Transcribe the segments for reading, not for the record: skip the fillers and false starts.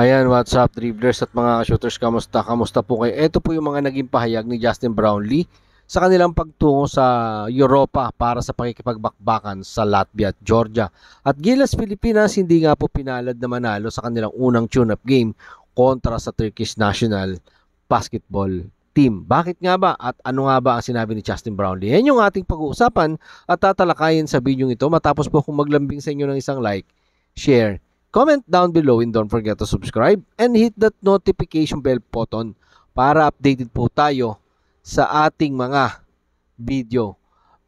Ayan, what's up, dribblers at mga shooters, kamusta? Kamusta po kayo? Ito po yung mga naging pahayag ni Justin Brownlee sa kanilang pagtungo sa Europa para sa pakikipagbakbakan sa Latvia at Georgia. At Gilas Pilipinas hindi nga po pinalad na manalo sa kanilang unang tune-up game kontra sa Turkish national basketball team. Bakit nga ba at ano nga ba ang sinabi ni Justin Brownlee? Yan yung ating pag-uusapan at tatalakayin sa video ito matapos po kung maglambing sa inyo ng isang like, share, comment down below and don't forget to subscribe and hit that notification bell button para updated po tayo sa ating mga video.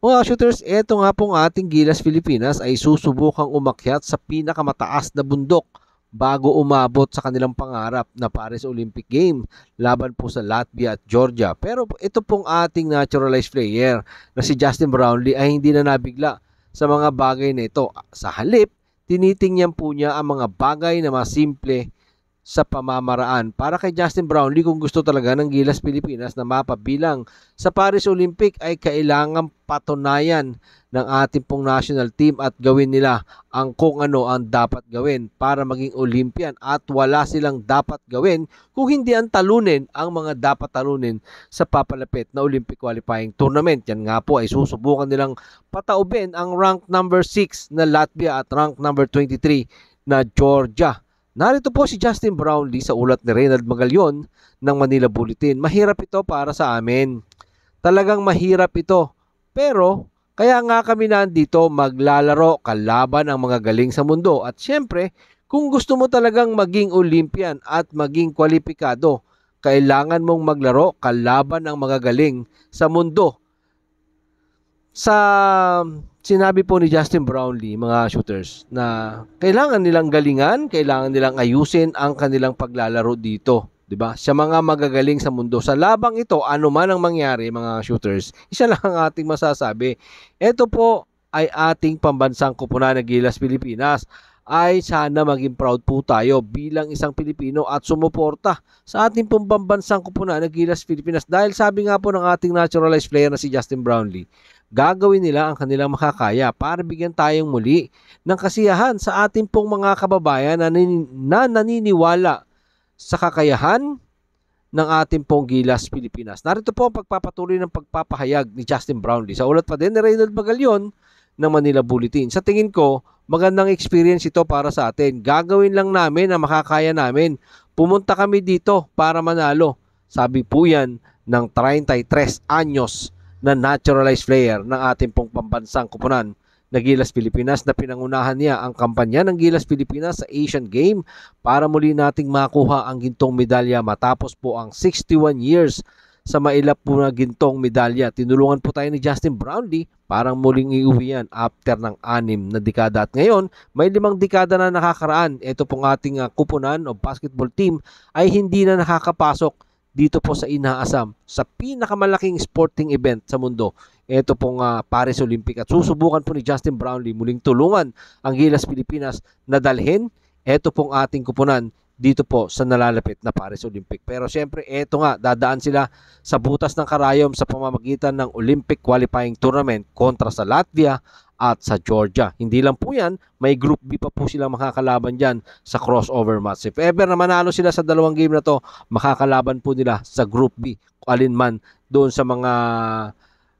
Mga shooters, eto nga pong ating Gilas Pilipinas ay susubukang umakyat sa pinakamataas na bundok bago umabot sa kanilang pangarap na Paris Olympic Game laban po sa Latvia at Georgia. Pero ito pong ating naturalized player na si Justin Brownlee ay hindi na nabigla sa mga bagay na ito. Sa halip, tinitingnan po niya ang mga bagay na mas simple sa pamamaraan. Para kay Justin Brownlee, kung gusto talaga ng Gilas Pilipinas na mapabilang sa Paris Olympic ay kailangan patunayan ng ating pong national team at gawin nila ang kung ano ang dapat gawin para maging Olympian at wala silang dapat gawin kung hindi ang talunin ang mga dapat talunin sa papalapit na Olympic qualifying tournament. Yan nga po ay susubukan nilang pataubin ang rank number 6 na Latvia at rank number 23 na Georgia. Narito po si Justin Brownlee sa ulat ni Reynald Magalyon ng Manila Bulletin. Mahirap ito para sa amin. Talagang mahirap ito. Pero kaya nga kami nandito maglalaro kalaban ang mga galing sa mundo. At syempre, kung gusto mo talagang maging Olympian at maging kwalipikado, kailangan mong maglaro kalaban ang mga galing sa mundo. Sa sinabi po ni Justin Brownlee, mga shooters, na kailangan nilang galingan, kailangan nilang ayusin ang kanilang paglalaro dito, 'di ba? Sa mga magagaling sa mundo. Sa labang ito, ano man ang mangyari, mga shooters, isa lang ang ating masasabi. Ito po ay ating pambansang koponan ng Gilas Pilipinas. Ay sana maging proud po tayo bilang isang Pilipino at sumuporta sa ating pambansang koponan ng Gilas Pilipinas. Dahil sabi nga po ng ating naturalized player na si Justin Brownlee, gagawin nila ang kanilang makakaya para bigyan tayong muli ng kasiyahan sa ating pong mga kababayan na naniniwala sa kakayahan ng ating pong Gilas Pilipinas. Narito po ang pagpapatuloy ng pagpapahayag ni Justin Brownlee sa ulat pa din ni Reynald Magalyon ng Manila Bulletin. Sa tingin ko, magandang experience ito para sa atin. Gagawin lang namin ang makakaya namin. Pumunta kami dito para manalo. Sabi po yan ng 33 anyos na naturalized player ng ating pong pambansang koponan na Gilas Pilipinas na pinangunahan niya ang kampanya ng Gilas Pilipinas sa Asian Game para muli nating makuha ang gintong medalya matapos po ang 61 years sa mailap po na gintong medalya. Tinulungan po tayo ni Justin Brownlee parang muling iuwi yan after ng 6 na dekada. At ngayon, may 5 dekada na nakakaraan. Ito pong ating kuponan o basketball team ay hindi na nakakapasok dito po sa inaasam sa pinakamalaking sporting event sa mundo. Ito pong Paris Olympic. At susubukan po ni Justin Brownlee muling tulungan ang Gilas Pilipinas na dalhin ito pong ating kuponan dito po sa nalalapit na Paris Olympic. Pero siyempre, eto nga, dadaan sila sa butas ng karayom sa pamamagitan ng Olympic qualifying tournament kontra sa Latvia at sa Georgia. Hindi lang po yan, may Group B pa po silang makakalaban dyan sa crossover match. If ever na manalo sila sa dalawang game na to, makakalaban po nila sa Group B, alinman doon sa mga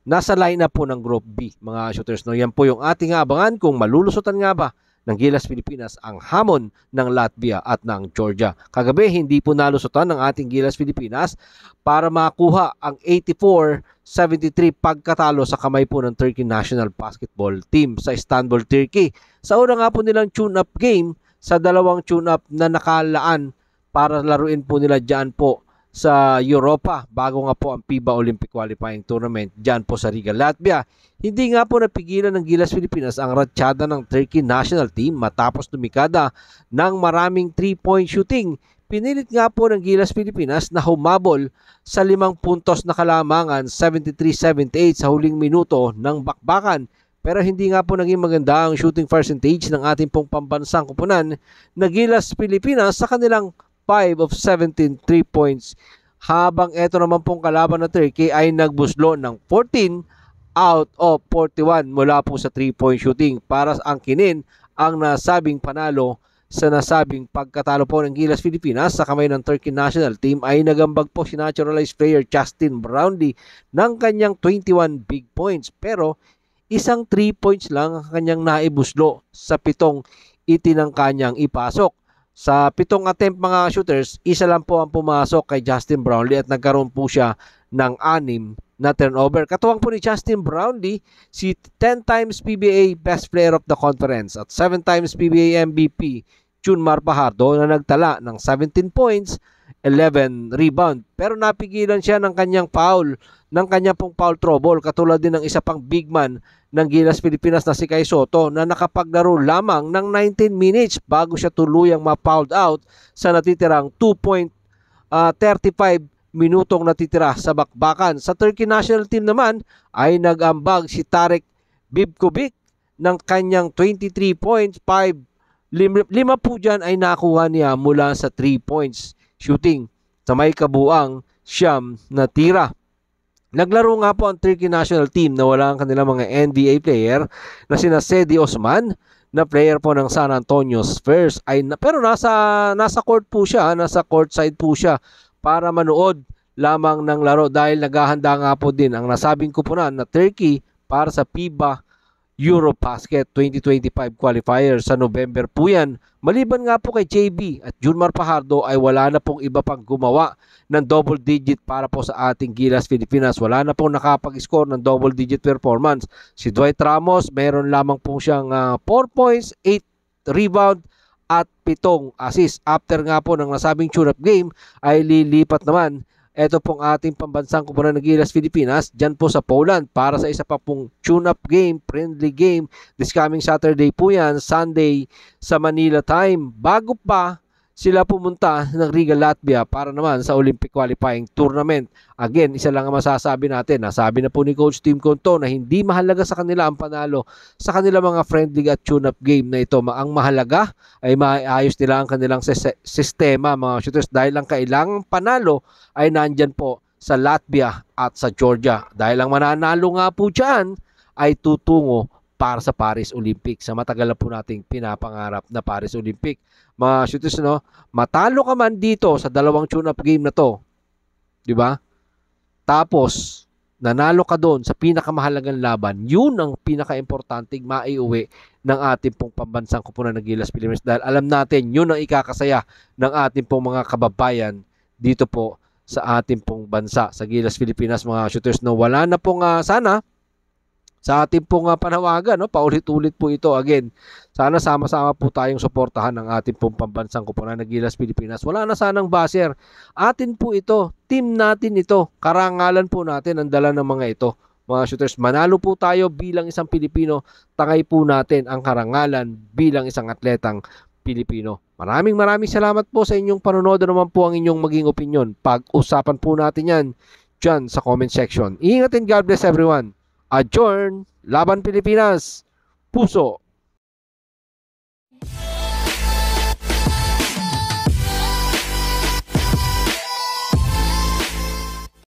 nasa lineup po ng Group B, mga shooters. No? Yan po yung ating abangan kung malulusutan nga ba ng Gilas Pilipinas ang hamon ng Latvia at ng Georgia. Kagabi, hindi po nalusutan ng ating Gilas Pilipinas para makuha ang 84-73 pagkatalo sa kamay po ng Turkey National Basketball Team sa Istanbul, Turkey. Sa una nga po nilang tune-up game, sa dalawang tune-up na nakalaan para laruin po nila dyan po sa Europa bago nga po ang FIBA Olympic Qualifying Tournament dyan po sa Riga, Latvia. Hindi nga po napigilan ng Gilas Pilipinas ang ratsyada ng Turkey National Team matapos lumikada ng maraming 3-point shooting. Pinilit nga po ng Gilas Pilipinas na humabol sa 5 puntos na kalamangan 73-78 sa huling minuto ng bakbakan. Pero hindi nga po naging maganda ang shooting percentage ng ating pong pambansang koponan na Gilas Pilipinas sa kanilang 5 of 17 3 points. Habang ito naman pong kalaban na Turkey ay nagbuslo ng 14 out of 41 mula po sa 3-point shooting para angkinin ang nasabing panalo sa nasabing pagkatalo po ng Gilas Pilipinas sa kamay ng Turkey National Team ay nagambag po si naturalized player Justin Brownlee ng kanyang 21 big points, pero isang 3 points lang ang kanyang naibuslo sa 7 itinangka niyang ipasok. Sa 7 attempt mga shooters, isa lang po ang pumasok kay Justin Brownlee at nagkaroon po siya ng 6 na turnover. Katuwang po ni Justin Brownlee si 10 times PBA Best Player of the Conference at 7 times PBA MVP Junmar Fajardo na nagtala ng 17 points, 11 rebound. Pero napigilan siya ng kanyang pong foul trouble, katulad din ng isa pang big man ng Gilas Pilipinas na si Kai Soto na nakapaglaro lamang ng 19 minutes bago siya tuluyang ma-fouled out sa natitirang 2.35 minutong natitira sa bakbakan. Sa Turkey National Team naman ay nag-ambag si Tarek Bibkovic ng kanyang 23 points, 5 po dyan ay nakuha niya mula sa 3 points shooting sa may kabuang 9 na tira. Naglaro nga po ang Turkey National Team na wala ang kanilang mga NBA player na sina Sedi Osman na player po ng San Antonio Spurs pero nasa court po siya, nasa courtside po siya para manood lamang ng laro dahil naghahanda nga po din ang nasabing kupunan na Turkey para sa FIBA Eurobasket 2025 qualifier sa November po yan. Maliban nga po kay JB at Junmar Fajardo ay wala na pong iba pang gumawa ng double digit para po sa ating Gilas Pilipinas. Wala na pong nakapag-score ng double digit performance. Si Dwight Ramos, meron lamang po siyang 4 points, 8 rebound at 7 assist. After nga po ng nasabing tune-up game ay lilipat naman ito pong ating pambansang kupunan ng Gilas Pilipinas dyan po sa Poland para sa isa pa pong tune-up game, friendly game. This coming Saturday po yan, Sunday sa Manila time. Bago pa sila pumunta ng Riga, Latvia para naman sa Olympic qualifying tournament. Again, isa lang ang masasabi natin. Nasabi na po ni Coach Tim Conto na hindi mahalaga sa kanila ang panalo sa kanila mga friendly at tune-up game na ito. Ang mahalaga ay maayos nila ang kanilang sistema mga shooters dahil ang kailangang panalo ay nandyan po sa Latvia at sa Georgia. Dahil ang mananalo nga po dyan ay tutungo para sa Paris Olympics. Sa matagal na po nating pinapangarap na Paris Olympic. Mga shooters, no? Matalo ka man dito sa 2 tune-up game na to, di ba? Tapos, nanalo ka doon sa pinakamahalagang laban, yun ang pinaka-importanting maiuwi ng ating pong pambansang kupunan ng Gilas Pilipinas. Dahil alam natin, yun ang ikakasaya ng ating pong mga kababayan dito po sa ating pong bansa, sa Gilas Pilipinas, mga shooters. No, wala na pong sana sa ating pong panawagan, no? Paulit-ulit po ito again. Sana sama-sama po tayong suportahan ng ating pong pambansang kupunan ng Gilas Pilipinas. Wala na sanang baser. Atin po ito. Team natin ito. Karangalan po natin ang dala ng mga ito. Mga shooters, manalo po tayo bilang isang Pilipino. Tangay po natin ang karangalan bilang isang atletang Pilipino. Maraming salamat po sa inyong panonood. Naman po ang inyong maging opinion. Pag-usapan po natin yan dyan sa comment section. Ingat and God bless everyone. Adjourn, Laban Pilipinas, Puso